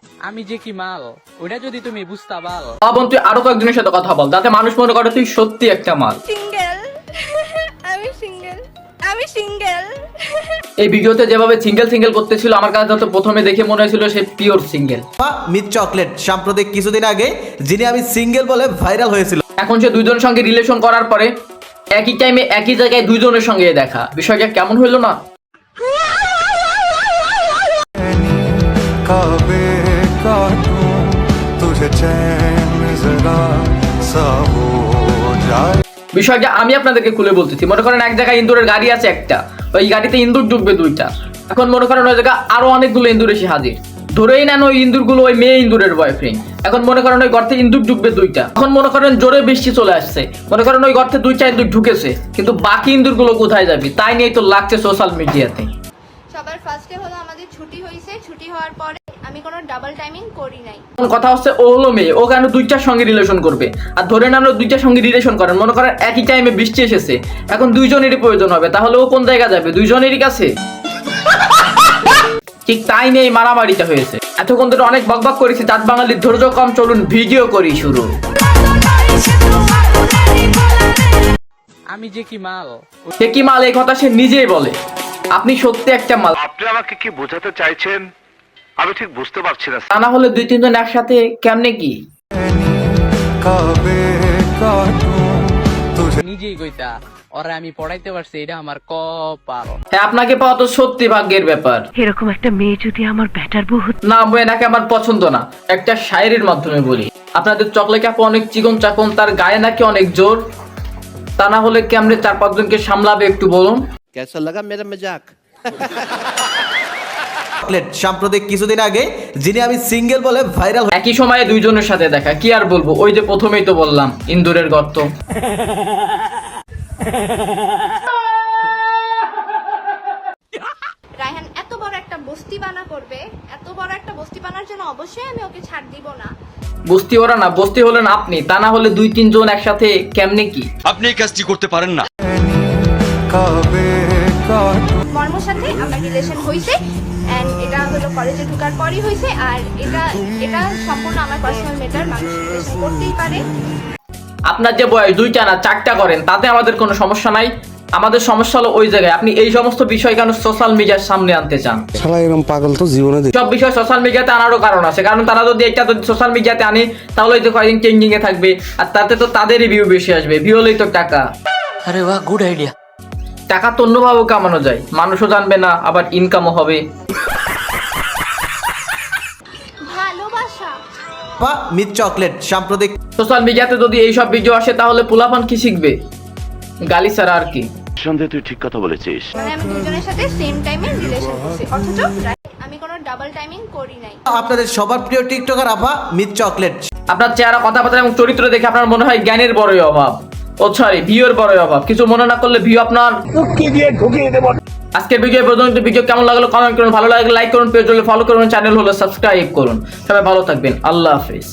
আমি যে কি মাল ওটা যদি তুমি বুঝতা পাল। বোন তুই আরো কয়েকজনের সাথে কথা বল যাতে মানুষ মনে করে তুই সত্যি একটা মাল। সিঙ্গেল আমি সিঙ্গেল আমি সিঙ্গেল। এই ভিডিওতে যেভাবে সিঙ্গেল সিঙ্গেল করতেছিল আমার কাছে তো প্রথমে দেখে মনে হয়েছিল সে পিওর সিঙ্গেল। মিথ চকলেট সাম্প্রতিক কিছুদিন আগে যিনি আমি সিঙ্গেল বলে ভাইরাল হয়েছিল, এখন সে দুইজনের সঙ্গে রিলেশন করার পরে একই টাইমে একই জায়গায় দুইজনের সঙ্গে দেখা, বিষয়টা কেমন হইলো না? বিষয়টা আমি আপনাদেরকে খুলে বলতেছি। মনে করেন এক জায়গায় ইন্দুরের গাড়ি আছে একটা, ওই গাড়িতে ইন্দুর ঢুকবে দুইটা। এখন মনে করেন ওই জায়গায় আরো অনেকগুলো ইন্দুর এসে হাজির, ধরেই নেন ওই ইন্দুরগুলো ওই মেয়ে ইন্দুরের বয়ফ্রেন্ড। এখন মনে করেন ওই গর্তে ইন্দুর ঢুকবে দুইটা। এখন মনে করেন জোরে বৃষ্টি চলে আসছে, মনে করেন ওই গর্তে দুইটা ইন্দুর ঢুকেছে, কিন্তু বাকি ইন্দুরগুলো কোথায় যাবে তাই নিয়েই তো লাগছে সোশ্যাল মিডিয়াতে। সবার ফার্স্টে হলো আমাদের ছুটি হয়েছে, ছুটি হওয়ার পরে আমি কোনো ডাবল টাইমিং করি নাই। কথা হচ্ছে ও হলো মেয়ে, ও কেন দুইটার সঙ্গে রিলেশন করবে? আর ধরে নেন ও দুইটার সঙ্গে রিলেশন করেন, মনে করেন একই টাইমে বৃষ্টি এসেছে, এখন দুইজনেরই প্রয়োজন হবে, তাহলে ও কোন জায়গা যাবে? দুইজনেরই কাছে। ঠিক তাই নিয়ে মারামারিটা হয়েছে। এতক্ষণ ধরে অনেক বকবক করেছি, চাঁদ বাঙালির ধৈর্য কম, চলুন ভিডিও করি শুরু। আমি যে কি মাল। সে কি মাল এই কথা সে নিজেই বলে। আপনি সত্যি একটা মাল। আপনি আমাকে কি বোঝাতে চাইছেন আমি ঠিক বুঝতে পারছি না। তা না হলে দুই তিনজন একসাথে কেমনে কি? নিজেই কইতা ওরা আমি পড়াইতে পারছি, এটা আমার কপাল। হ্যাঁ, আপনাকে পাওয়া তো সত্যি ভাগ্যের ব্যাপার। এরকম একটা মেয়ে যদি আমার ব্যাটার বউ হতো। না বই, নাকি আমার পছন্দ না। একটা শায়েরির মাধ্যমে বলি, আপনাদের চকলেট আপু অনেক চিকন চাকন, তার গায়ে নাকি অনেক জোর। তা না হলে কেমনে 4-5 জনকে সামলাবে একটু বলুন। कैसा लगा मेरा मजाक? চকলেট সাম্প্রতিক কিছুদিন আগে যিনি আমি সিঙ্গেল বলে ভাইরাল। একই সময়ে দুইজনের সাথে দেখা, কি আর বলবো, ওই যে প্রথমেই তো বললাম ইন্দুরের গর্ত। রায়হান এত বড় একটা বস্তি বানা করবে, এত বড় একটা বস্তি বানার জন্য অবশ্যই আমি ওকে ছাড় দিব না। বস্তি ওরা না, বস্তি হলেন আপনি। তা না হলে 2-3 জন একসাথে কেমনে কি? আপনি এই কাজটি করতে পারেন না। মর্মর সাথে আমার রিলেশন হয়েছে, এন্ড এটা হলো কলেজে ঢোকার পরই হয়েছে। আর এটা সম্পূর্ণ আমার পার্সোনাল ম্যাটার, মানুষ রিলেশন করতেই পারে। আপনার যে বয়স 2টা না 4টা করেন, তাতে আমাদের কোনো সমস্যা নাই। আমাদের সমস্যা হলো ওই জায়গায় আপনি এই সমস্ত বিষয় কেন সোশ্যাল মিডিয়ার সামনে আনতে চান। শালা এরকম পাগল তো জীবনে দেখি। সব বিষয় সোশ্যাল মিডিয়াতে আনারও কারণ আছে, কারণ তারা যদি একটা সোশ্যাল মিডিয়াতে আনে তাহলে ওই যে কয়েকদিন ট্রেন্ডিং এ থাকবে, আর তাতে তো তাদেরই ভিউ বেশি আসবে। ভিউ হলেই তো টাকা। আরে বাহ, গুড আইডিয়া। টাকা তো অন্যভাবেও কামানো যায়, মানুষও জানবে না, আবার ইনকামও হবে। ভালোবাসা মিথ চকলেট সাম্প্রতিক সোশ্যাল মিডিয়াতে যদি এইসব ভিডিও আসে তাহলে পোলাপান কি শিখবে? গালি ছাড়া আর কি। সন্দেহ তুই ঠিক কথা বলেছিস। মানে আমি দুজনের সাথে সেম টাইমে রিলেশন করছি, অথচ আমি কোনো ডাবল টাইমিং করি নাই। আপনাদের সবার প্রিয় টিকটকার আপা মিথ চকলেট। আপনার চেহারা, কথাবার্তা এবং চরিত্র দেখে আপনার মনে হয় জ্ঞানের বড়ই অভাব, ও সরি ভিউর বড়ই অভাব। কিছু মনে না করলে ভিউ আপনার ঢুকিয়ে দেব। আজকের ভিডিও পর্যন্ত। ভিডিও কেমন লাগলো কমেন্ট করুন, ভালো লাগলে লাইক করুন, পেজ হলে ফলো করুন, চ্যানেল হলো সাবস্ক্রাইব করুন। সবাই ভালো থাকবেন, আল্লাহ হাফেজ।